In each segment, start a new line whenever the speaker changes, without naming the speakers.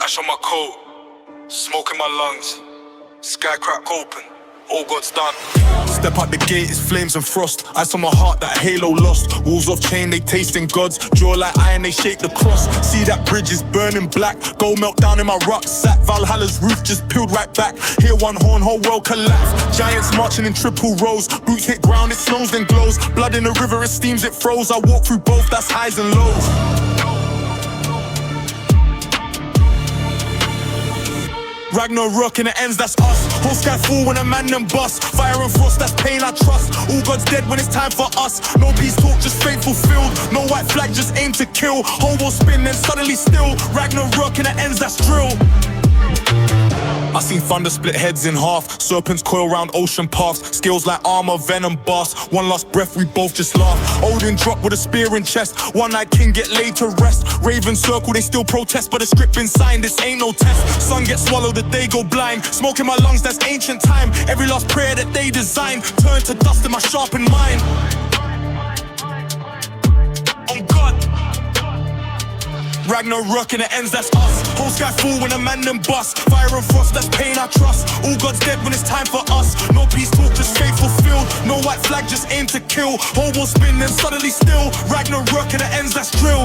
Ash on my coat, smoke in my lungs, sky crack open, all God's done. Step out the gate, it's flames and frost. Ice on my heart, that halo lost. Walls of chain, they tasting gods. Draw like iron, they shake the cross. See that bridge is burning black. Gold melt down in my rucksack. Valhalla's roof just peeled right back. Hear one horn, whole world collapse. Giants marching in triple rows. Boots hit ground, it snows then glows. Blood in the river, it steams, it froze. I walk through both, that's highs and lows. Ragnarok and it ends, that's us. Whole sky full when a man them bust. Fire and frost, that's pain I trust. All God's dead when it's time for us. No peace talk, just fate fulfilled. No white flag, just aim to kill. Whole world spin, then suddenly still. Ragnarok and it ends, that's drill. I seen thunder split heads in half. Serpents coil round ocean paths. Skills like armor, venom bars. One last breath, we both just laugh. Odin drop with a spear in chest. One-eyed king get laid to rest. Raven circle, they still protest, but the script been signed, this ain't no test. Sun gets swallowed, the day go blind. Smoke in my lungs, that's ancient time. Every last prayer that they designed turn to dust in my sharpened mind. On God. Ragnarok and it ends, that's us. Whole sky full when a man them bust. Fire and frost, that's pain I trust. All God's dead when it's time for us. No peace talk, just fate fulfilled. No white flag, just aim to kill. Whole world spin, then suddenly still. Ragnarok and it ends, that's drill.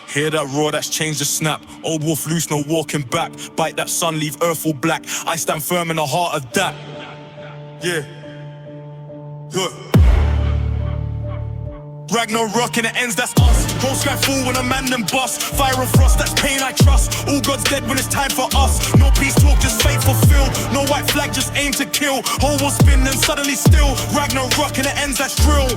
Hear that roar, that's changed the snap. Old wolf loose, no walking back. Bite that sun, leave earth all black. I stand firm in the heart of that. Yeah. Good. Ragnarok and it ends, that's us. Whole sky full when a man them bust. Fire and frost, that's pain I trust. All God's dead when it's time for us. No peace talk, just fate fulfilled. No white flag, just aim to kill. Whole world spin, then suddenly still. Ragnarok and it ends, that's drill.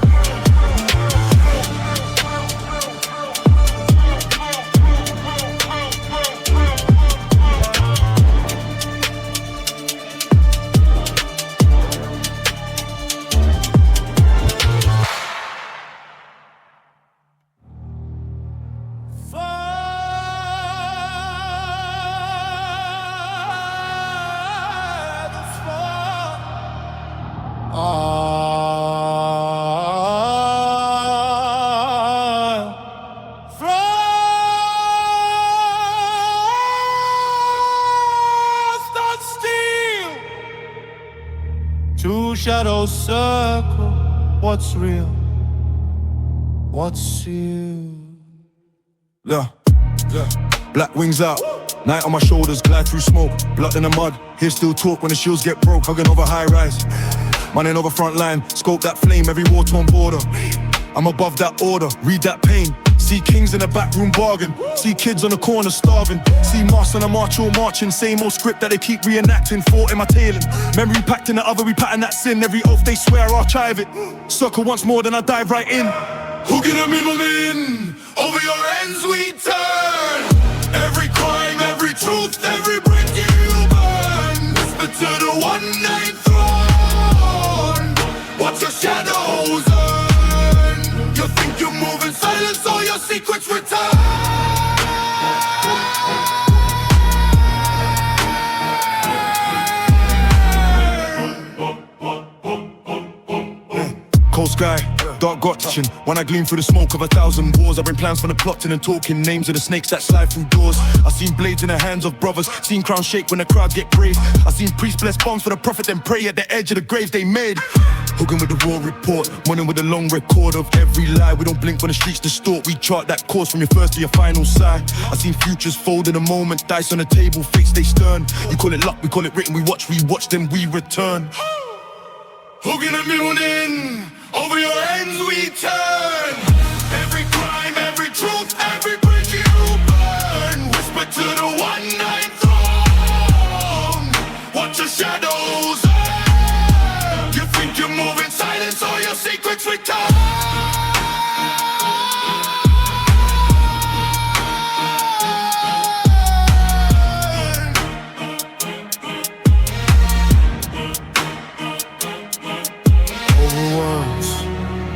Two shadows circle. What's real? What's you?
Yeah. Black wings out. Night on my shoulders, glide through smoke. Blood in the mud. Hear still talk when the shields get broke. Hugging over high rise. Running over front line. Scope that flame, every war-torn border. I'm above that order. Read that pain. See kings in a backroom bargain. See kids on the corner starving. See masks on a march all marching. Same old script that they keep reenacting. Thought in my tailing. Memory packed in the other, we pattern that sin. Every oath they swear, I'll chive it. Circle once more, then I dive right in. Who can a middleman? Over your ends we turn. Every crime, every truth, every bridge you burn. Whisper to the one-night throne. Watch your shadows earn. You think you move in silence, all your secrets return. Cold sky, dark gotchin. When I gleam through the smoke of 1,000 wars, I bring plans from the plotting and talking. Names of the snakes that slide through doors. I seen blades in the hands of brothers. Seen crowns shake when the crowd get brave. I seen priests bless bombs for the prophet, then pray at the edge of the graves they made. Hooking with the war report, running with a long record of every lie. We don't blink when the streets distort. We chart that course from your first to your final sigh. I seen futures fold in a moment. Dice on the table, face stay stern. You call it luck, we call it written. We watch, then we return. Hooking and mooning. Over your ends we turn. Every crime, every truth, every bridge you burn. Whisper to the one-night throne. Watch your shadows earn. You think you move in silence, all your secrets return.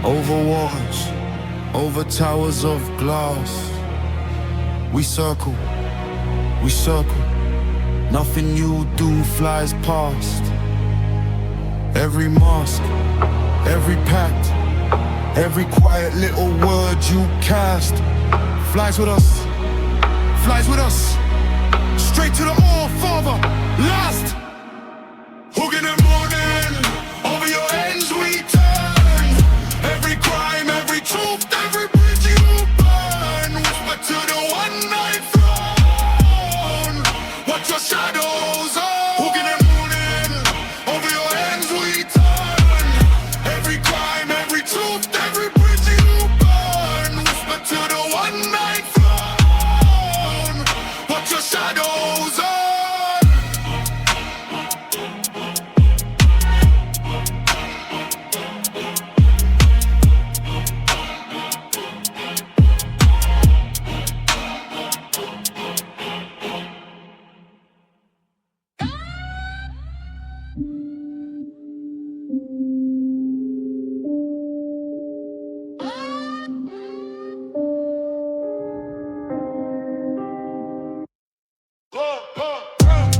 Over walls, over towers of glass. We circle, nothing you do flies past. Every mask, every pact, every quiet little word you cast flies with us,
flies with us. Straight to the all, Father, last. Hook in the morning, over your ends we turn. Every crime, every truth, every bridge you burn. Whisper to the one night throne. Watch your shadows on. Hook in the morning, over your ends we turn. Every crime, every truth, every bridge you burn. Whisper to the one night throne. Watch your shadows on.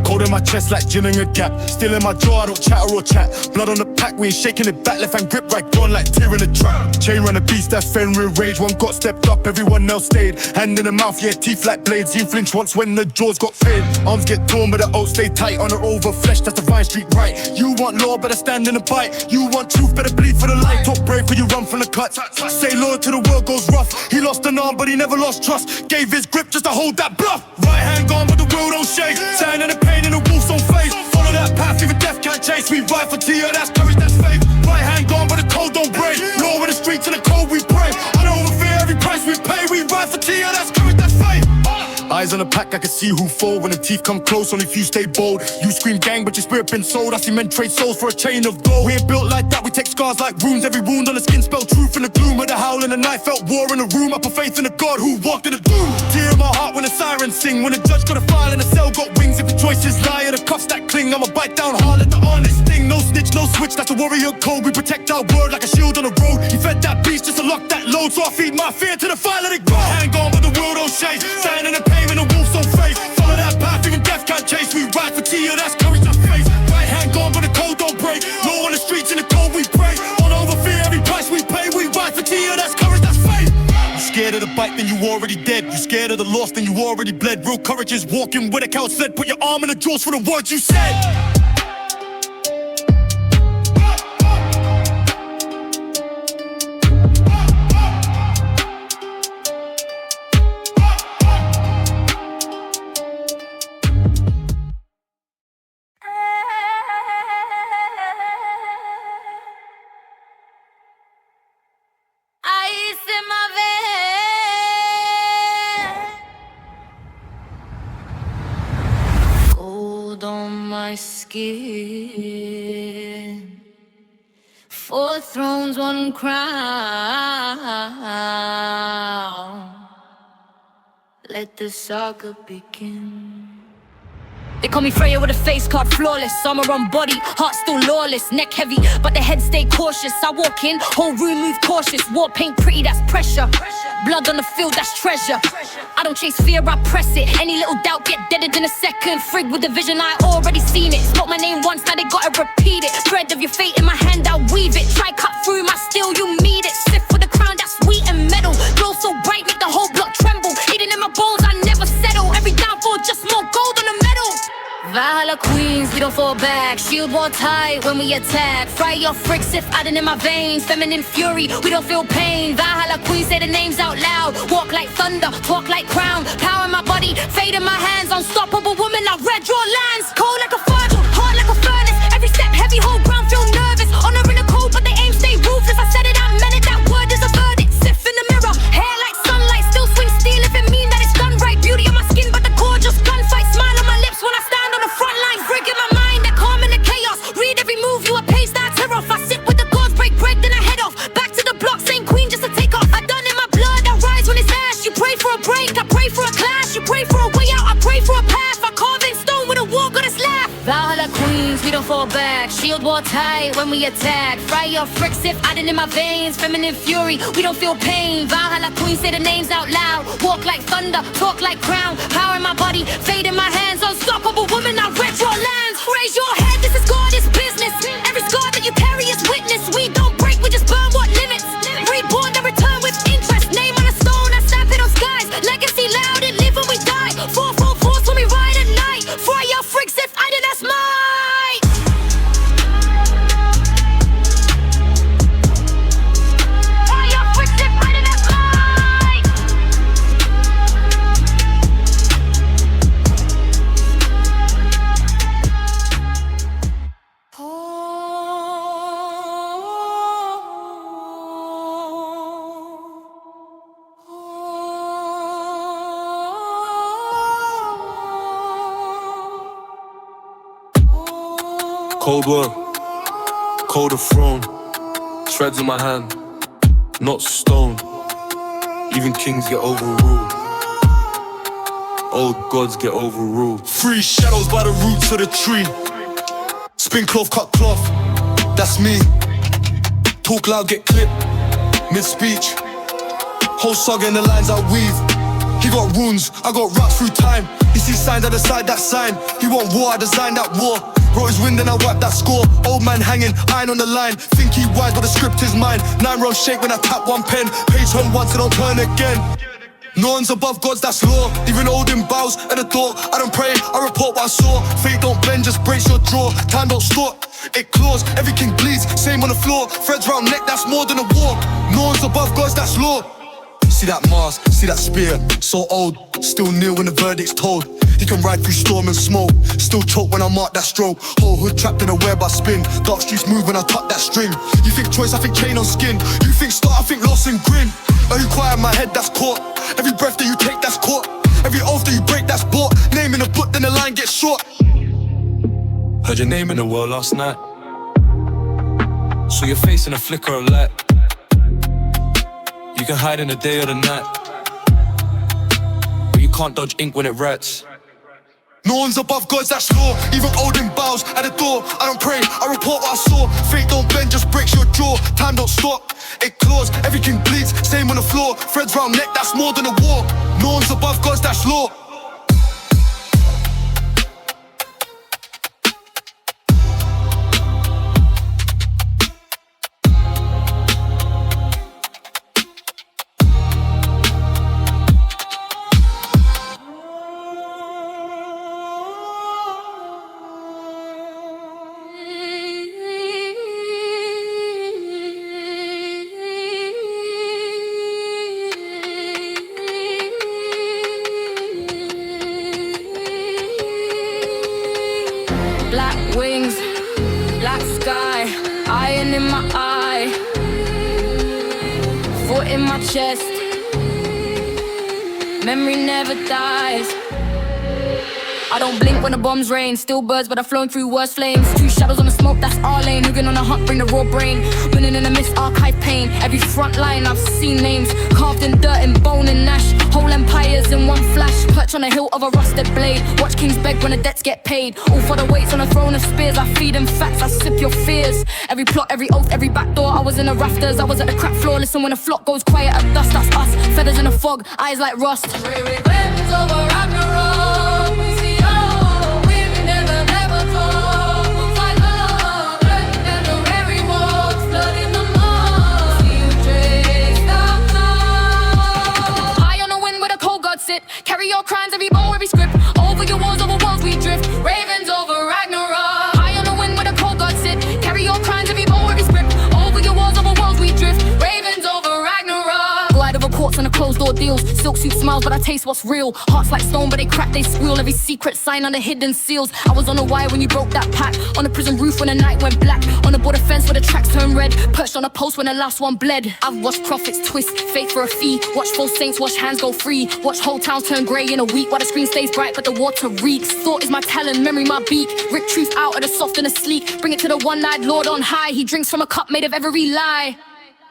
Cold in my chest like gin in a gap. Still in my jaw, I don't chatter or chat. Blood on the pack, we ain't shaking it back. Left hand grip right gone like tear in a trap. Chain run a beast, that's Fenrir rage. One got stepped up, everyone else stayed. Hand in the mouth, yeah, teeth like blades. You flinch once when the jaws got paid. Arms get torn, but the oats stay tight. On her over flesh, that's the Vine Street right. You want law, better stand in the bite. You want truth, better bleed for the light. Talk brave, for you run from the cuts. Say loyal till the world goes rough. He lost an arm, but he never lost trust. Gave his grip just to hold that bluff. Right hand gone, but the world don't shake. Sign in the pain in the wolf's on face. Follow that path, even death can't chase. We ride for Tia, that's courage, that's faith. Right hand gone, but the cold don't break. Law in the streets and the cold we pray. I don't fear every price we pay. We ride for Tia, that's courage, that's faith. Eyes on the pack, I can see who fall. When the teeth come close, only few stay bold. You scream gang, but your spirit been sold. I see men trade souls for a chain of gold. We ain't built like that, we take scars like wounds. Every wound on the skin spelled truth in the gloom. With the howl and the night felt war in the room. I put faith in the God who walked in the doom. Tear in my heart when the sirens sing. When the judge got a file and the cell got wings. If the choice is lie or the cuffs that cling, I'ma bite down hard, let the honest sting. No snitch, no switch, that's the warrior code. We protect our word like a shield on the road. He fed that beast just to lock that load. So I feed my fear to the fire, let it go. Hang on, but the world don't shake. Stand in the pain and the wolves don't face. Follow that path, even death can't chase. We ride for Tia, that's courage, that's faith. Right hand gone, but the cold don't break. Law on the streets in the cold we pray. On over fear, every price we pay. We ride for Tia, that's courage, that's faith. You scared of the bite, then you already dead. You scared of the loss, then you already bled. Real courage is walking with a cow sled. Put your arm in the jaws for the words you said.
Ice in my veins, cold on my skin. 4 thrones, 1 crown. Let the saga begin. They call me Freya with a face card, flawless. Armor on body, heart still lawless. Neck heavy, but the head stay cautious. I walk in, whole room move cautious. War paint pretty, that's pressure. Blood on the field, that's treasure. I don't chase fear, I press it. Any little doubt get deaded in a second. Frig with the vision, I already seen it. Spoke my name once, now they gotta repeat it. Thread of your fate in my hand, I'll weave it. Try cut through my steel, you meet it. Stiff with the crown, that's sweet and metal. Glow so bright, make the whole block tremble. Hidden in my bones, I never settle. Every downfall, just more gold on the medal. Valhalla queens, we don't fall back. Shield wall tight when we attack. Fry your fricks if adding in my veins. Feminine fury, we don't feel pain. Valhalla queens, say the names out loud. Walk like thunder, talk like crown. Power in my body, fate in my hands. Unstoppable woman, I red draw lands. Cold like a fire, hot like a furnace. Every step heavy, whole ground feel nervous. Honor in the cold, but the aim stay ruthless. I said it, I meant it, that word is a verdict. Sif in the mirror, hair like sunlight. Still swing steel if it mean that it's done right. Beauty on my skin, but the gorgeous gunfight. Smile on my lips when I stand on the front line. Frig in my mind, that calm in the chaos. Read every move, you a page that I tear off. I sit with the gods, break bread, then I head off. Back to the block, same queen just to take off. I done in my blood, I rise when it's ash. You pray for a break, I pray for a clash. You pray for a way out, I pray for a path. I carve in stone with a war goddess laugh. Valhalla queens, we don't fall back. Shield wall tight when we attack. Fry your fricks if adding in my veins. Feminine fury, we don't feel pain. Valhalla queens, say the names out loud. Walk like thunder, talk like crown. Power in my body, fate in my hands. Unstoppable woman, I read your lands. Raise your head, this is God, it's business. Every scar that you carry is witness. We don't break, we just burn what limits. Reborn, then return with interest. Name on a stone, I stamp it on skies. Legacy loud, it live when we die.
Cold world, colder throne, threads in my hand, not stone. Even kings get overruled, old gods get overruled.
Three shadows by the roots of the tree. Spin cloth, cut cloth, that's me. Talk loud, get clipped, mid-speech. Whole saga in the lines I weave. He got wounds, I got rocks through time. He sees signs, I decide that sign. He want war, I designed that war. Wrote his wind and I wiped that score. Old man hanging, iron on the line. Think he wise, but the script is mine. 9 rounds shake when I tap one pen. Page turn once and don't turn again. No one's above gods, that's law. Even Odin bows at the door. I don't pray, I report what I saw. Fate don't bend, just brace your jaw. Time don't stop, it claws, every king bleeds. Same on the floor, threads round neck, that's more than a war. No one's above gods, that's law. See that mask, see that spear, so old. Still kneel when the verdict's told. He can ride through storm and smoke, still choke when I mark that stroke. Whole hood trapped in a web I spin. Dark streets move when I tuck that string. You think choice, I think chain on skin. You think start, I think loss and grin. Are you quiet, my head, that's caught. Every breath that you take, that's caught. Every oath that you break, that's bought. Name in a book, then the line gets short.
Heard your name in the world last night. Saw your face in a flicker of light. You can hide in the day or the night, but you can't dodge ink when it writes.
No one's above gods, that's law. Even Odin bows at the door. I don't pray, I report what I saw. Fate don't bend, just breaks your jaw. Time don't stop, it claws, everything bleeds. Same on the floor, threads round neck, that's more than a war. No one's above gods, that's law.
Black wings, black sky, iron in my eye, foot in my chest, memory never dies. I don't blink when the bombs rain. Still birds, but I've flown through worse flames. Two shadows on the smoke, that's our lane. Hooking on a hunt, bring the raw brain. Winning in the mist, archive pain. Every front line, I've seen names carved in dirt and bone and ash. Whole empires in one flash. Perch on a hill of a rusted blade. Watch kings beg when the debts get paid. All for the weights on a throne of spears. I feed them facts, I sip your fears. Every plot, every oath, every back door. I was in the rafters, I was at the crack floor. Listen when the flock goes quiet at dust, that's us. Feathers in the fog, eyes like rust. Winds over Ragnarok. We see all, we never talk. We'll fight love, and the very walks, blood in the mud. See you trace that love. High on the wind where the cold gods sit. Carry your crimes, every bow, every script. Over your walls, over walls we drift. Ravens over Ragnarok. High on the wind where the cold gods sit. Carry your crimes, every bow, every script. Over your walls, over walls we drift. Ravens over Ragnarok. Glide over courts on the closed door deals. Silk suit smiles, but I taste what's real. Hearts like stone, but they crack, they squeal. Every secret sign under hidden seals. I was on the wire when you broke that pact. On the prison roof when the night went black. On the border fence where the tracks turned red. Perched on a post when the last one bled. I've watched prophets twist, faith for a fee. Watch false saints wash hands go free. Watch whole towns turn grey in a week. While the screen stays bright, but the water reeks. Thought is my talent, memory my beak. Rip truth out of the soft and the sleek. Bring it to the one-eyed Lord on high. He drinks from a cup made of every lie.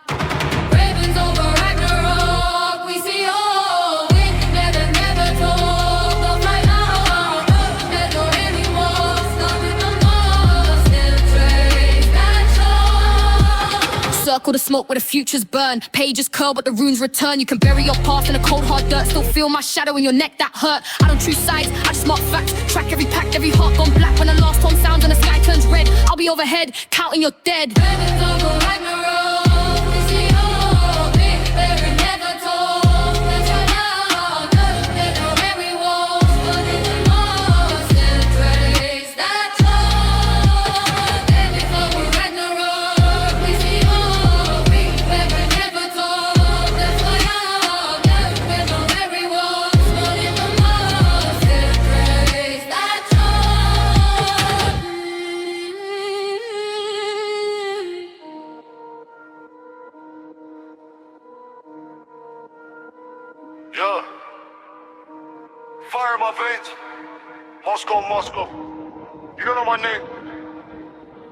Ravens over Ragnarok, we see all. We never talk. Love right now, there's no anymore. Stuck in the mud, still trace that shore. Circle the smoke where the futures burn. Pages curl, but the runes return. You can bury your past in the cold hard dirt. Still feel my shadow in your neck that hurt. I don't choose sides, I just mark facts. Track every pact, every heart gone black. When the last horn sounds and the sky turns red, I'll be overhead, counting your dead. Ravens over Ragnarok.
Yeah. Fire in my veins. Moscow, Moscow. You don't know my name.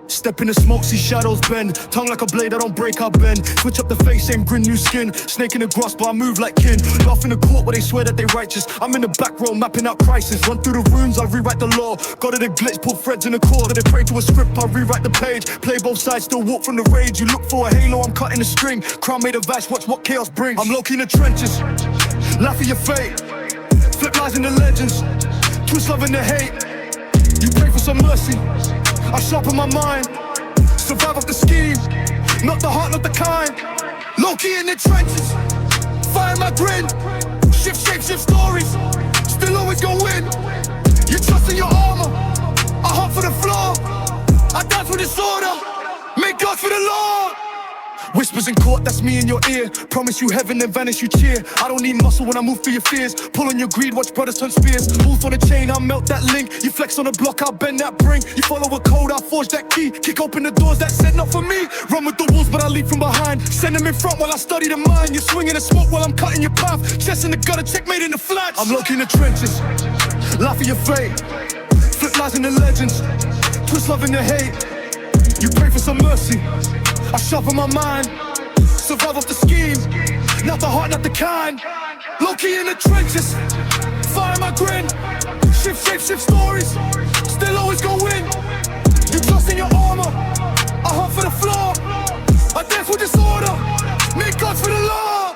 Step in the smoke, see shadows bend. Tongue like a blade, I don't break, I bend. Switch up the face, same grin, new skin. Snake in the grass, but I move like kin. Laugh in the court where they swear that they righteous. I'm in the back row, mapping out crisis. Run through the runes, I rewrite the law. Got it a glitch, pull threads in the cord. They pray to a script, I rewrite the page. Play both sides, still walk from the rage. You look for a halo, I'm cutting the string. Crown made of ash, watch what chaos brings. I'm low-key in the trenches, laugh at your fate. Flip lies in the legends, twist love in the hate. You pray for some mercy, I sharpen my mind. Survive off the scheme, not the heart, not the kind. Low-key in the trenches, fire my grin. Shift shapes, shift stories, still always gon' win. You trust in your armor, I hunt for the floor. I dance with disorder, make God for the Lord. Whispers in court, that's me in your ear. Promise you heaven, then vanish, you cheer. I don't need muscle when I move through your fears. Pull on your greed, watch brothers turn spears. Wolf on the chain, I'll melt that link. You flex on the block, I'll bend that bring. You follow a code, I'll forge that key. Kick open the doors that said not for me. Run with the wolves, but I lead from behind. Send them in front while I study the mind. You're swinging the smoke while I'm cutting your path. Chest in the gutter, checkmate in the flats. I'm low-key in the trenches, laugh at your fate. Flip lies in the legends, twist love in the hate. You pray for some mercy, I sharpen my mind. Survive off the scheme, not the heart, not the kind. Low-key in the trenches, fire my grin. Shift shapes, shift stories, still always gon' win. You trust in your armor, I hunt for the floor. I dance with disorder, make God for the law.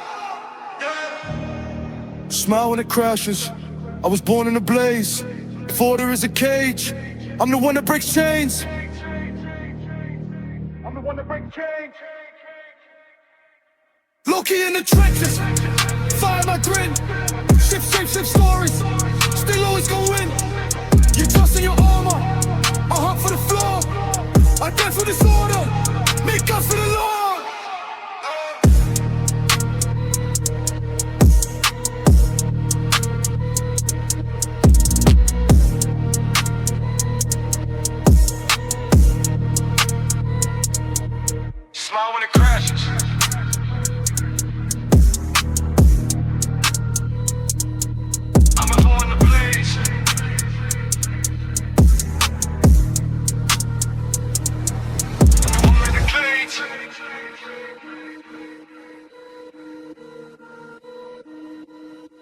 Smile when it crashes, I was born in a blaze. If order is a cage, I'm the one that breaks chains. I'm the one that breaks chains. Low-key in the trenches, fire my grin. Shift shapes, shift stories, still always gon' win. You trust in your armor, I hunt for the floor. I dance for disorder, make God for the Lord. Smile when it crashes. I'm a born to blaze. I'm in the cage.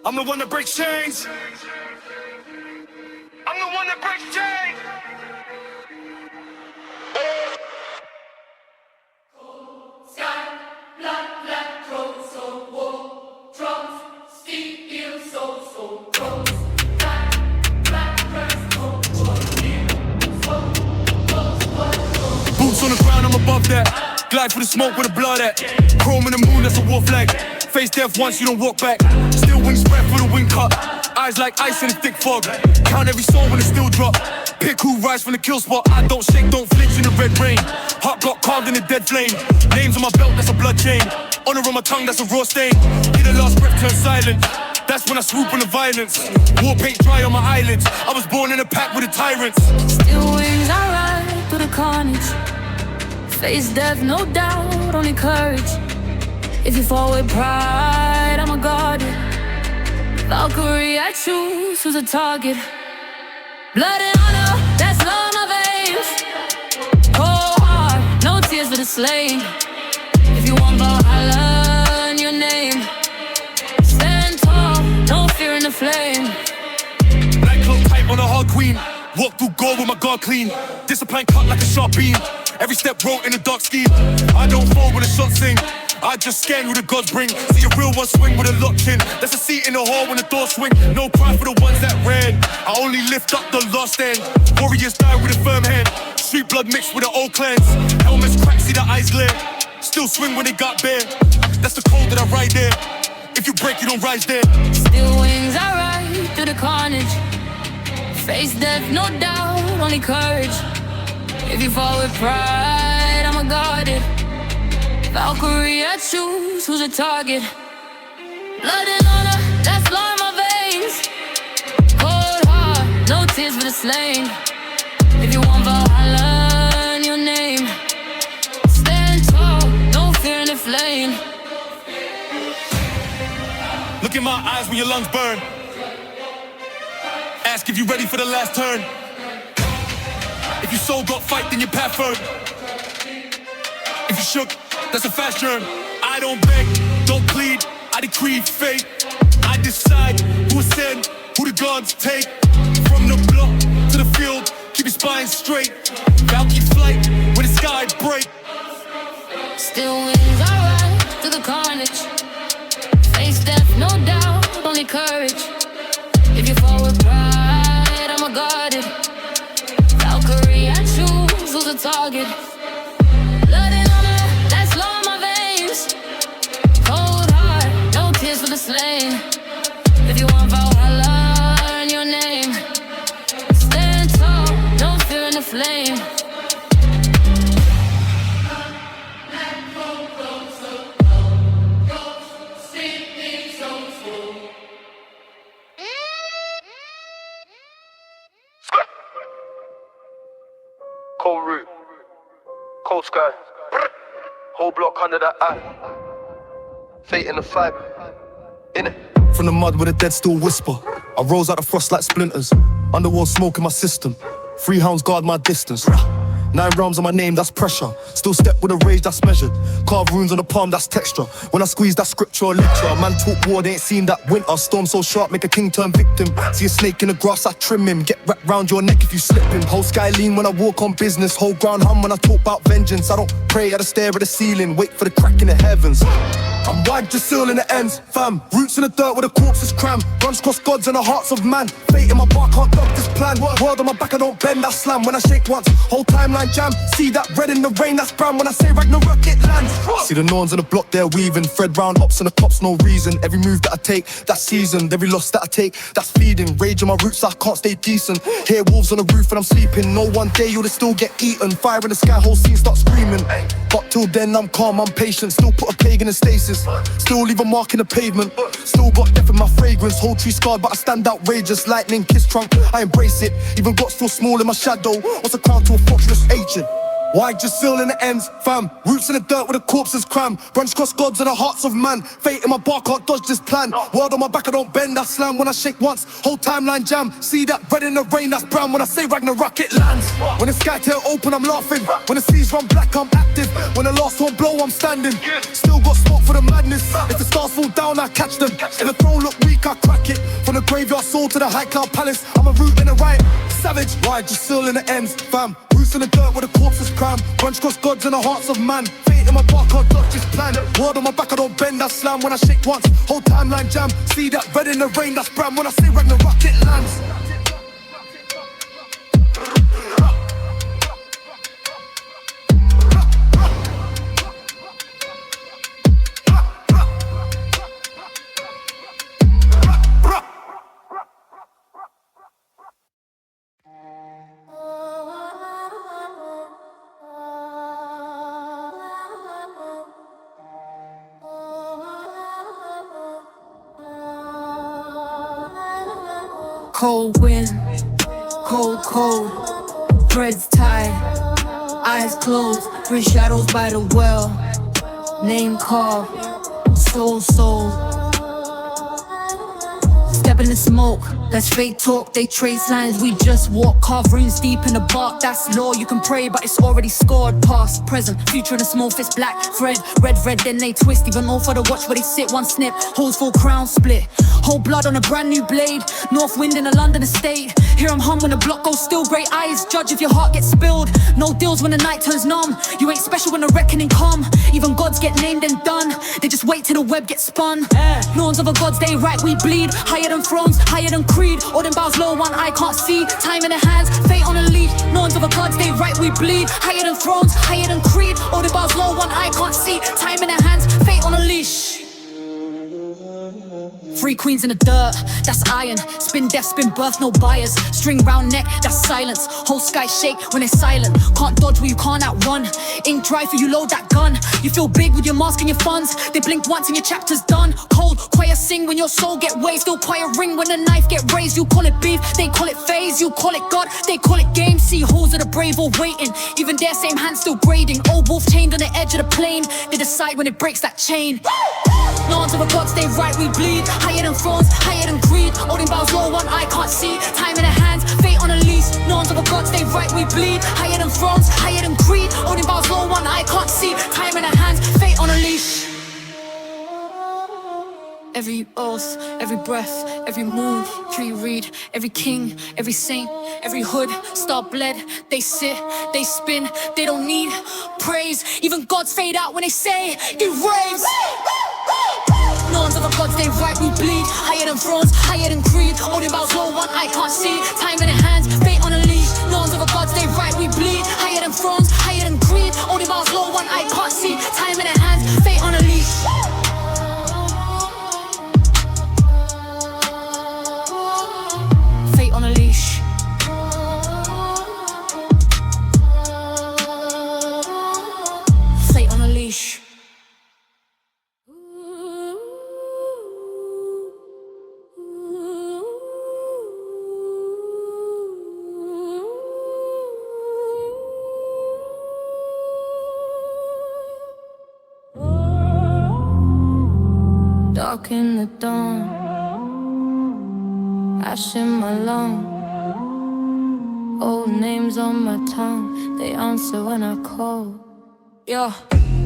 I'm the one that breaks chains. I'm the one that breaks chains.
Sky, black, black crows, so war, drums, steep heels, so crows. Sky, black crows, so war,
Boots on the ground, I'm above that. Glide for the smoke with the blood at. Chrome in the moon, that's a war flag. Face death once, you don't walk back. Still wing spread for the wing cut. Eyes like ice in a thick fog. Count every soul when it still drop. Pick who rise from the kill spot. I don't shake, don't flinch in the red rain. Heart got carved in a dead flame. Names on my belt, that's a blood chain. Honor on my tongue, that's a raw stain. Hear the last breath turn silent. That's when I swoop on the violence. War paint dry on my eyelids. I was born in a pack with the tyrants.
Still wings, I ride through the carnage. Face death, no doubt, only courage. If you fall with pride, I'm a guardian. Valkyrie, I choose who's a target. Blood and honor, that's law in my veins. Cold heart, no tears for the slain. If you want Valhalla in your name, stand tall, no fear in the flame.
Nightclub type on a hard queen. Walk through gold with my guard clean. Discipline cut like a sharp beam. Every step wrote in a dark scheme. I don't fall when the shots sing. I just scan who the gods bring. See a real one swing with a locked in. That's a seat in the hall when the doors swing. No pride for the ones that ran. I only lift up the lost end. Warriors die with a firm hand. Street blood mixed with the old clans. Helmets crack, see the eyes glare. Still swing when they got bare. That's the code that I ride there. If you break, you don't rise there.
Still wings, I ride through the carnage. Face death, no doubt, only courage. If you fall with pride, I'm a guarded. Valkyrie, I choose who's a target. Blood and honor, that's law in my veins. Cold heart, no tears for the slain. If you want Valhalla in your name, stand tall, no fear in the flame.
Look in my eyes when your lungs burn. Ask if you're ready for the last turn. If If you soul got fight, then your path firm. If you shook, that's a fast turn. I don't beg, don't plead, I decree fate. I decide who is sent, who the gods take. From the block to the field, keep your spine straight. Valkyrie flight, when the sky break.
Still wins, alright, through the carnage. Face death, no doubt, only courage. If you fall with pride, I'm a guarded Valkyrie, I choose who's a target. Blood and honor, that's law in my veins. Cold heart, no tears for the slain. If you want Valhalla, earn your name. Stand tall, no fear in the flame.
Cold route, cold sky, whole block under that eye. Fate in the fight, in it.
From the mud with a dead still whisper, I rose out of frost like splinters. Underworld smoke in my system, 3 hounds guard my distance. 9 realms on my name, that's pressure. Still step with a rage that's measured. Carve runes on the palm, that's texture. When I squeeze that scripture or lecture, man talk war, they ain't seen that winter. Storm so sharp, make a king turn victim. See a snake in the grass, I trim him. Get wrapped round your neck if you slip him. Whole sky lean when I walk on business. Whole ground hum when I talk about vengeance. I don't pray, I just stare at the ceiling. Wait for the crack in the heavens. I'm wide just still in the ends, fam. Roots in the dirt where the corpses cram. Runs cross gods and the hearts of man. Fate in my bar, can't dodge this plan. World on my back, I don't bend, that slam. When I shake once, whole timeline jam. See that red in the rain, that's brown. When I say Ragnarok, it lands. See the norns on the block, they're weaving. Thread round hops and the cops, no reason. Every move that I take, that's seasoned. Every loss that I take, that's feeding. Rage on my roots, I can't stay decent. Hear wolves on the roof and I'm sleeping. No one day you'll still get eaten. Fire in the sky, whole scene start screaming. But till then I'm calm, I'm patient. Still put a pagan in stasis. Still leave a mark in the pavement. Still got death in my fragrance. Whole tree scarred, but I stand outrageous. Lightning kiss trunk, I embrace it. Even got still small in my shadow. What's a crown to a fortress agent? Why just still in the ends, fam? Roots in the dirt where the corpses cram. Runs cross gods and the hearts of man. Fate in my bar, can't dodge this plan. World on my back, I don't bend, I slam. When I shake once, whole timeline jam. See that red in the rain, that's brown. When I say Ragnarok, it lands. When the sky tail open, I'm laughing. When the seas run black, I'm active. When the last one blow, I'm standing. Still got smoke for the madness. If the stars fall down, I catch them. If the throne look weak, I crack it. From the graveyard soul to the high cloud palace, I'm a root in the right. Savage, why just still in the ends, fam? Roots in the dirt where the corpses cram. Bunch cross gods in the hearts of man. Fate in my bar, can't dodge this plan. Word on my back, I don't bend, I slam. When I shake once, whole timeline jam. See that red in the rain, that's brown. When I say Ragnarok, it lands.
Cold wind, cold, threads tied, eyes closed, 3 shadows by the well, name carved, soul. Step in the smoke, that's fake talk, they trace lines, we just walk. Carve runes deep in the bark, that's law, you can pray but it's already scored. Past, present, future in a small fist, black thread, red, then they twist. Even more for the watch where they sit, one snip, holes full crown split. Whole blood on a brand new blade, north wind in a London estate. Hear 'em hum when the block goes still, great eyes judge if your heart gets spilled. No deals when the night turns numb, you ain't special when the reckoning come. Even gods get named and done, they just wait till the web gets spun. Lawns of the gods, they right, we bleed. Higher than thrones, higher than creed. All them bows low, one eye can't see. Time in the hands, fate on a leash. Lawns of the gods, they right, we bleed. Higher than thrones, higher than creed. All them bows low, one eye can't see. Time in the hands, fate on a leash. 3 queens in the dirt, that's iron. Spin death, spin birth, no bias. String round neck, that's silence. Whole sky shake when it's silent. Can't dodge where you can't outrun. Ink dry for you, load that gun. You feel big with your mask and your funds. They blink once and your chapter's done. Cold, choir sing when your soul get waved. Still choir ring when the knife get raised. You call it beef, they call it phase. You call it God, they call it game. See holes of the brave all waiting. Even their same hand still braiding. Old wolf chained on the edge of the plane. They decide when it breaks that chain. Lawns of the gods, they right, we bleed. Higher than thrones, higher than creed. Holding bows low, one eye can't see. Time in the hands, fate on a leash. Lawns of the gods, they right, we bleed. Higher Every oath, every breath, every move, tree read, every king, every saint, every hood, star bled. They sit, they spin, they don't need praise. Even gods fade out when they say he raves. Norms of the gods, they right, we bleed. Higher than thrones, higher than creed. Only about low, one eye can't see. Time in the hands, fate on a leash. Norms of the gods, they right, we bleed. Higher than thrones, higher than creed. Only about low, one eye can't see. Time in the hands, fate on a leash. Fate on a leash. Fate on a leash. Dark in the dawn, ash in my lung, old names on my tongue, they answer when I call. Yeah,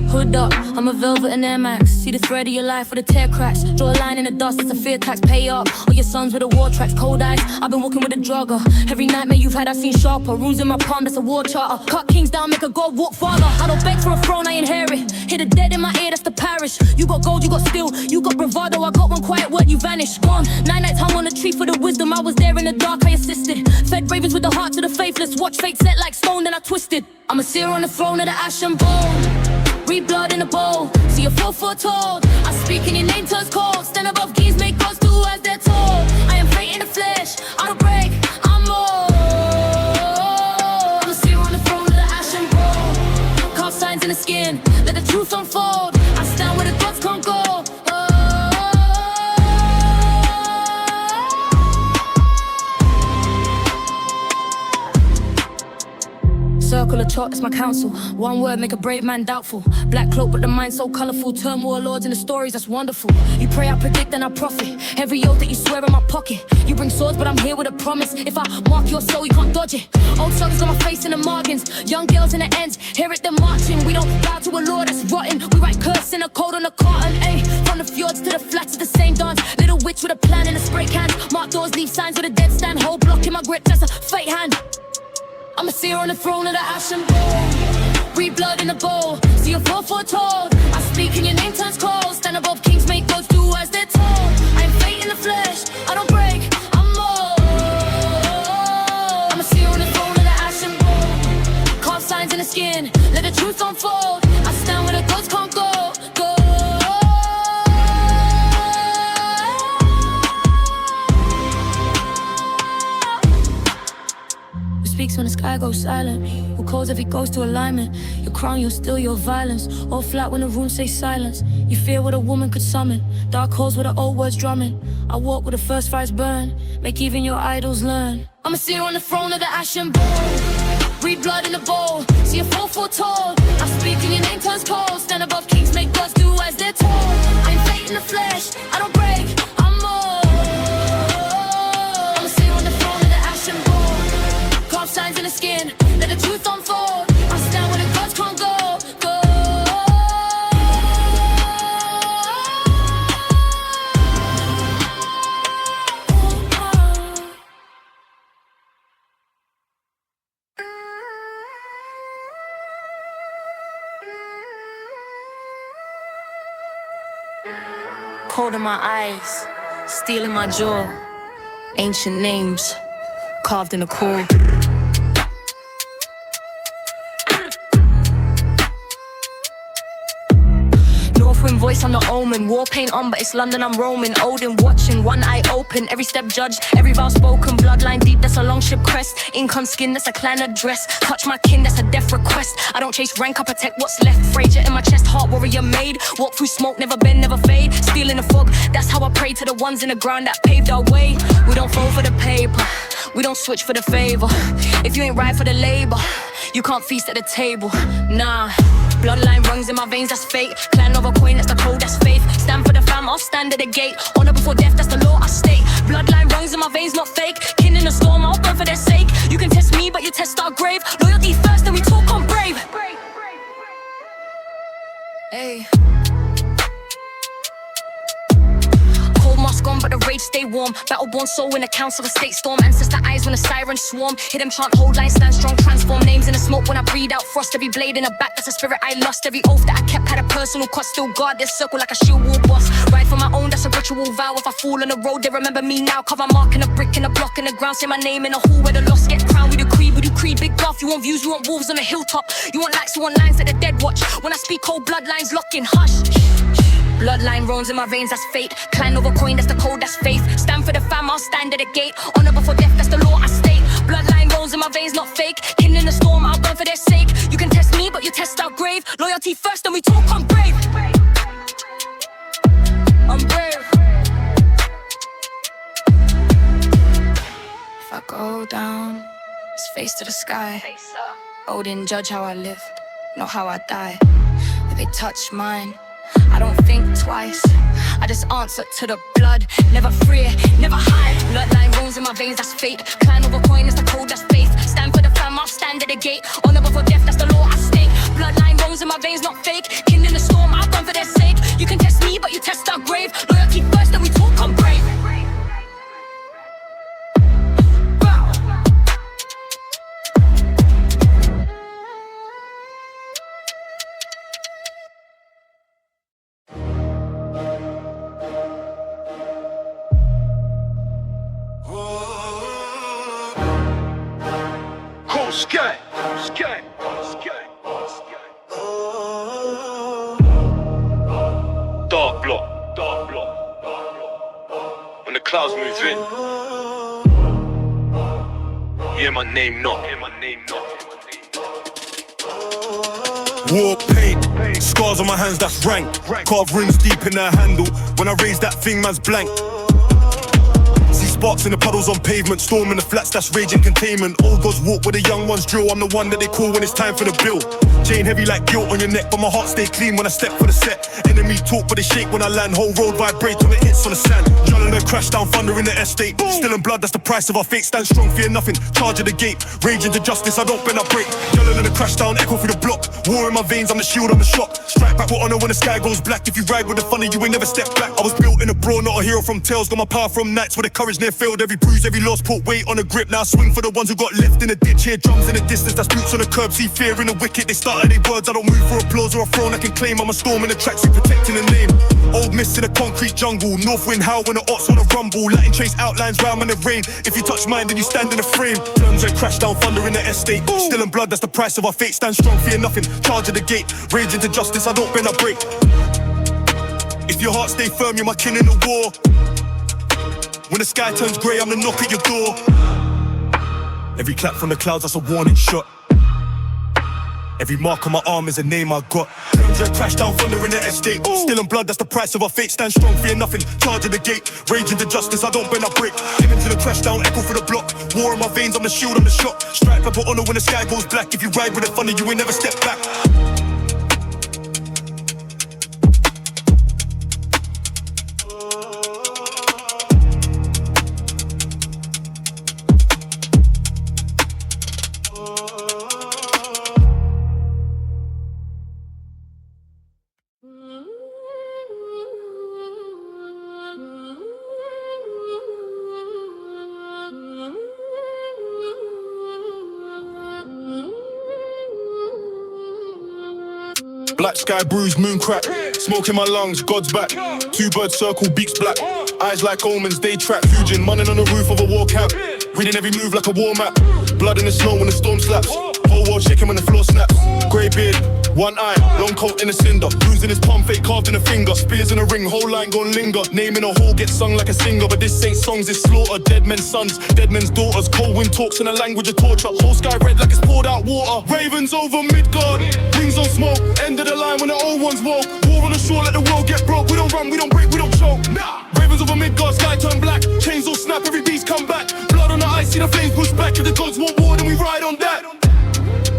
hood up, I'm a velvet and Air Max. See the thread of your life with the tear cracks. Draw a line in the dust, it's a fear tax. Pay up, or your sons with the war tracks. Cold eyes, I've been walking with a drugger. Every nightmare you've had, I've seen sharper. Runes in my palm, that's a war charter. Cut kings down, make a god walk farther. I don't beg for a throne, I inherit. Hear the dead in my ear, that's the parish. You got gold, you got steel, you got bravado. I got one quiet word, you vanished. Gone, 9 nights hung on a tree for the wisdom. I was there in the dark, I assisted. Fed ravens with the hearts of the faithless. Watch fate set like stone, then I twisted. I'm a seer on the throne of the ashen bone. Read blood in a bowl, see a 4 foot tall. I speak in your name, turns cold. Stand above kings, make gods do as they're told. I am fate in the flesh, I don't break, I'm more. I'm a seer on the throne of the ashen bowl. Carve signs in the skin, let the truth unfold. I stand where the gods can't go. Circle of chalk, that's my counsel. One word make a brave man doubtful. Black cloak but the mind so colourful. Turmoil lords in the stories, that's wonderful. You pray, I predict, and I profit. Every oath that you swear in my pocket. You bring swords but I'm here with a promise. If I mark your soul, you can't dodge it. Old songs on my face in the margins. Young girls in the ends, hear it, they're marching. We don't bow to a law that's rotten. We write curse in a code on a carton, ayy. From the fjords to the flats, it's the same dance. Little witch with a plan and a spray can. Mark doors, leave signs with a dead stand. Whole block in my grip, that's a fate hand. I'm a seer on the throne of the ashen bowl. Read blood in a bowl, see a 4 foot tall. I speak and your name turns cold. Stand above kings, make gods do as they're told. I am fate in the flesh, I don't break, I'm more. I'm a seer on the throne of the ashen bowl. Carve signs in the skin, let the truth unfold. I stand where the gods can't go, go. Speaks when the sky goes silent. Who calls if it goes to alignment? Your crown, you'll steal your violence. All flat when the room says silence. You fear what a woman could summon. Dark holes where the old words drumming. I walk where the first fires burn. Make even your idols learn. I'm a seer on the throne of the ashen bowl. Read blood in the bowl. See a 4 foot tall. I speak and your name turns cold. Stand above kings, make gods do as they're told. I'm fate in the flesh, I don't break, I'm more. I'm a seer on the throne of the ashen bowl. Carve signs in the skin, let the truth unfold. I stand where the gods can't go, go. Cold in my eyes, steel in my jaw. Ancient names carved in the core. Northwind voice, I'm the omen. War paint on, but it's London, I'm roaming. Odin watching, one eye open. Every step judged, every vow spoken. Bloodline deep, that's a long ship crest. Ink on skin, that's a clan address. Touch my kin, that's a death request. I don't chase rank, I protect what's left. Frazier in my chest, heart warrior made. Walk through smoke, never bend, never fade. Steal in the fog, that's how I pray to the ones in the ground that paved our way. We don't fall for the paper, we don't switch for the favor. If you ain't right for the labor, you can't feast at the table, nah. Bloodline rungs in my veins, that's fate. Clan of a coin, that's the code, that's faith. Stand for the fam, I'll stand at the gate. Honor before death, that's the law I state. Bloodline rungs in my veins, not fake. Kin in the storm, I'll burn for their sake. You can test me, but you test our grave. Loyalty first, then we talk on brave. Hey. stay warm. Battle-born soul in a council of state storm. Ancestor eyes when a siren swarm. Hidden chant, hold line, stand strong. Transform names in the smoke when I breathe out frost. Every blade in a back, that's a spirit I lost. Every oath that I kept had a personal cost. Still guard this circle like a shield wall boss. Ride for my own, that's a ritual vow. If I fall on the road, they remember me now. Cover mark in a brick in a block in the ground. Say my name in a hall where the lost get crowned. We do creed, big buff. You want views, you want wolves on a hilltop. You want likes, you want lines that the dead watch. When I speak, cold bloodlines lock in, hush. Bloodline roams in my veins, that's fate. Clan over coin, that's the code, that's faith. Stand for the fam, I'll stand at the gate. Honor before death, that's the law I state. Bloodline roams in my veins, not fake. Kin in the storm, I'll burn for their sake. You can test me, but you test our grave. Loyalty first, then we talk, I'm brave. I'm brave. If I go down, it's face to the sky. Odin, judge how I live, not how I die. If they touch mine, I don't think twice. I just answer to the blood. Never fear, never hide. Bloodline roams in my veins, that's fate. Clan over coin, that's the code, that's faith. Stand for the fam, I'll stand at the gate. Honor before death, that's the law I state. Bloodline roams in my veins, not fake. Kin in the storm, I'll run for their sake. You can test me, but you test our grave. Loyalty first, then we talk, I'm brave.
Sky. Dark block. When the clouds move in, hear my name knock.
War paint, scars on my hands, that's rank. Carve runes deep in the handle. When I raise that thing, man's blank. See sparks in the puddles on pavement. Storm in the flats, that's raging containment. Old gods walk where the young ones drill. I'm the one that they call when it's time for the bill. Chain heavy like guilt on your neck, but my heart stay clean when I step for the set. Enemy talk, but they shake when I land. Whole road vibrate when it hits on the sand. Adrenaline crash down, thunder in the estate. Still in blood, that's the price of our fate. Stand strong, fear nothing, charge at the gate. Rage into justice, I don't bend, I break. Adrenaline crash down, echo through the block. War in my veins, I'm the shield, I'm the shock. Strike back with honor when the sky goes black. If you ride with the funny, you ain't never step back. I was built in a brawl, not a hero from tales. Got my power from nights where the courage near failed. Every bruise, every loss, put weight on the grip. Now I swing for the ones who got left in the ditch. Hear drums in the distance, that's boots on the curb. See fear in the wicked, they started their words. I don't move for applause or a throne I can claim. I'm a storm in the tracksuit, protecting the name. Old mist in a concrete jungle. North wind howl when the ox wanna rumble. Latin trace outlines round in the rain. If you touch mine, then you stand in the frame. Drums and crash down, thunder in the estate. Still in blood, that's the price of our fate. Stand strong, fear nothing, charge at the gate. Rage into justice, I don't bend, I break. If your heart stay firm, you're my kin in the war. When the sky turns grey, I'm the knock at your door. Every clap from the clouds, that's a warning shot. Every mark on my arm is a name I got. Drums and crash down, thunder in the estate. Still in blood, that's the price of our fate. Stand strong, fear nothing, charge at the gate. Rage into justice, I don't bend, I break. Into the crash down, echo through the block. War in my veins, I'm the shield, I'm the shot. Strike back with honor when the sky goes black. If you ride with the thunder, you ain't never step back. Black sky bruised, moon crack. Smoke in my lungs, God's back. Two birds circle, beaks black. Eyes like omens, they track. Fuging, munning on the roof of a war camp. Reading every move like a war map. Blood in the snow when the storm slaps. Whole world shaking when the floor snaps. Grey beard, one eye, long coat in a cinder. Bruise in his palm, fake carved in a finger. Spears in a ring, whole line gon' linger. Name in a hole gets sung like a singer. But this ain't songs, it's slaughter. Dead men's sons, dead men's daughters. Cold wind talks in a language of torture. Whole sky red like it's poured out water. Ravens over Midgard, wings on smoke. End of the line when the old ones woke. War on the shore, let the world get broke. We don't run, we don't break, we don't choke. Nah. Ravens over Midgard, sky turn black. Chains all snap, every beast come back. Blood on the ice, see the flames push back. If the gods want war, then we ride on that.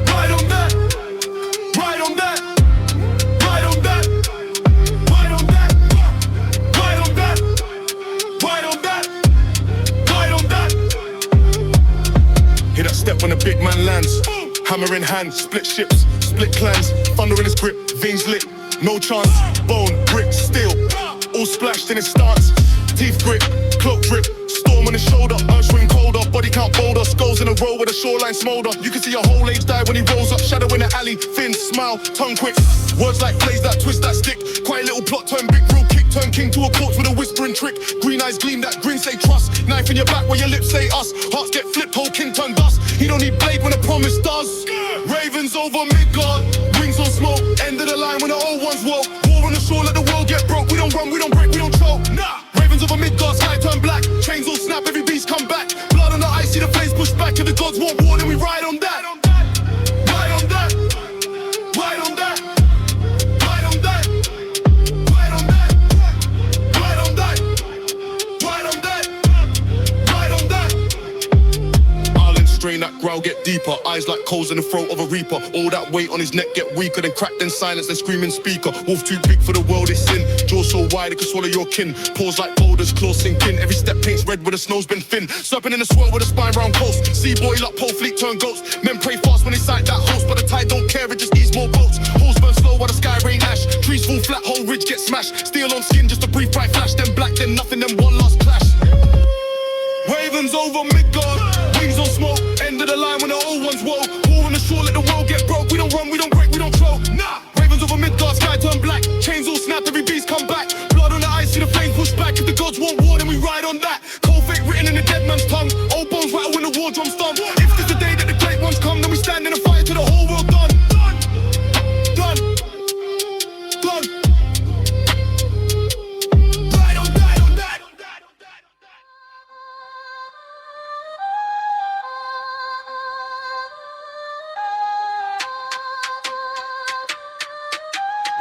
Ride on that. Ride on that. Ride on that. Ride on that. Ride on that. Ride on that. Ride on that. Hear that step when the big man lands. Hammer in hand, split ships, split clans. Thunder in his grip, veins lit, no chance. Bone, brick, steel, all splashed in his stance. Teeth grit, cloak drip. Storm on his shoulder, earth swing colder. Body count bolder, skulls in a row where the shoreline smolder. You can see a whole age die when he rolls up. Shadow in the alley, thin, smile, tongue quick. Words like blaze that twist that stick. Quiet little plot turn big, real kick. Turn king to a corpse with a whispering trick. Green eyes gleam, that grin say trust. Knife in your back where your lips say us. Hearts get flipped, whole king turn dust. He don't need blade when a promise does. Ravens over Midgard, wings on smoke. End of the line when the old ones woke. War on the shore, let the world get broke. We don't run, we don't break, we don't choke. Nah. Ravens over Midgard, sky turn black. Chains all snap, every beast come back. Blood on the ice, see the flames push back. If the gods want war, then we ride on that. Ride on that. Ride on that. Ride on that. Ride on that. Ride on that. Ride on that. Ride on that. Island strain, that growl get deeper. Eyes like coals in the throat of a reaper. All that weight on his neck get weaker. Then crack, then silence, then screaming speaker. Wolf too big for the world it's in. Jaw so wide it can swallow your kin. Paws like boulders, claws sink in. Every step paints red where the snow's been thin. Serpent in the swirl with a spine round coast. Sea boil up, pole fleet turn ghosts. Men pray fast when they sight that host, but the tide don't care, it just needs more boats. Holes burn slow while the sky rain ash. Trees fall flat, whole ridge get smashed. Steel on skin, just a brief bright flash. Then black, then nothing, then one last clash. Ravens over Midgard, wings on smoke. End of the line when the old ones woke. War on the shore, let the world get broke. We don't run, we don't break, we don't choke. Nah. Ravens over Midgard, sky turn black. Chains all snap, every beast come back. Blood on the ice, see the flames push back. If the gods want war, then we ride on that. Cold fate written in the dead man's tongue. Old bones rattle when the war drums thump. If this the day that the great ones come, then we stand in a fight till the whole world done. Done. Done. Ride on that, on that.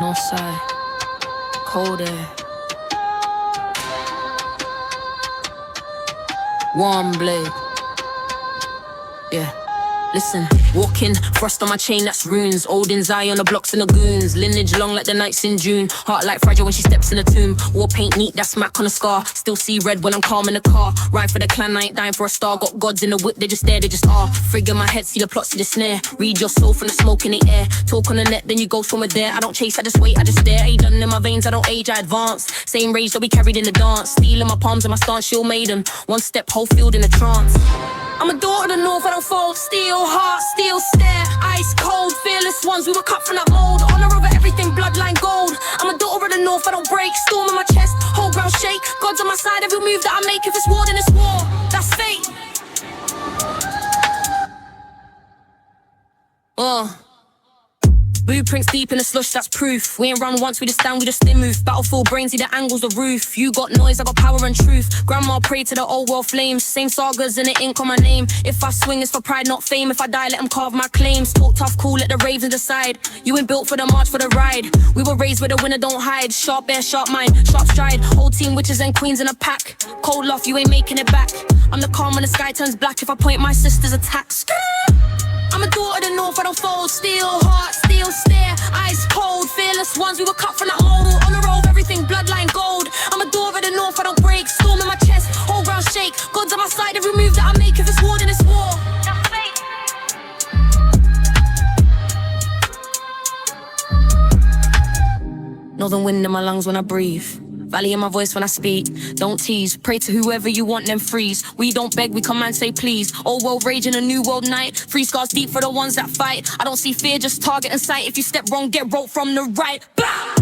North side, cold air, warm blade. Yeah. Listen, walking, frost on my chain, that's runes. Odin's eye on the blocks and the goons. Lineage long like the nights in June. Heart like fragile when she steps in the tomb. War paint neat, that's smack on a scar. Still see red when I'm calm in the car. Ride for the clan, I ain't dying for a star. Got gods in the whip, they just there, they just are. Frig in my head, see the plot, see the snare. Read your soul from the smoke in the air. Talk on the net, then you go somewhere there. I don't chase, I just wait, I just stare. Ain't done in my veins, I don't age, I advance. Same rage that we carried in the dance. Steel in my palms and my stance, she'll maiden. One step, whole field in a trance. I'm a daughter of the north, I don't fold. Steel heart, steel stare. Ice cold, fearless ones, we were cut from that mold. Honor over everything, bloodline gold. I'm a daughter of the north, I don't break. Storm in my chest, whole ground shake. God's on my side, every move that I make. If it's war, then it's war, that's fate. Blueprints deep in the slush, that's proof. We ain't run once, we just stand, we just still move. Battlefield brain, see the angles, the roof. You got noise, I got power and truth. Grandma prayed to the old world flames. Same sagas in the ink on my name. If I swing, it's for pride, not fame. If I die, let them carve my claims. Talk tough, cool, let the ravens decide. You ain't built for the march, for the ride. We were raised where the winner don't hide. Sharp bear, sharp mind, sharp stride. Whole team witches and queens in a pack. Cold loft, you ain't making it back. I'm the calm when the sky turns black. If I point my sister's attacks. I'm a daughter of the north, I don't fold. Steel heart, steel stare. Ice cold, fearless ones, we were cut from that mold. On the road, everything bloodline gold. I'm a daughter of the north, I don't break. Storm in my chest, whole ground shake. God's on my side, every move that I make. If it's war, then it's war. That's fate. Northern wind in my lungs when I breathe. Valley in my voice when I speak. Don't tease, pray to whoever you want, then freeze. We don't beg, we command, say please. Old world rage in a new world night. Free scars deep for the ones that fight. I don't see fear, just target and sight. If you step wrong, get rolled from the right. Bah!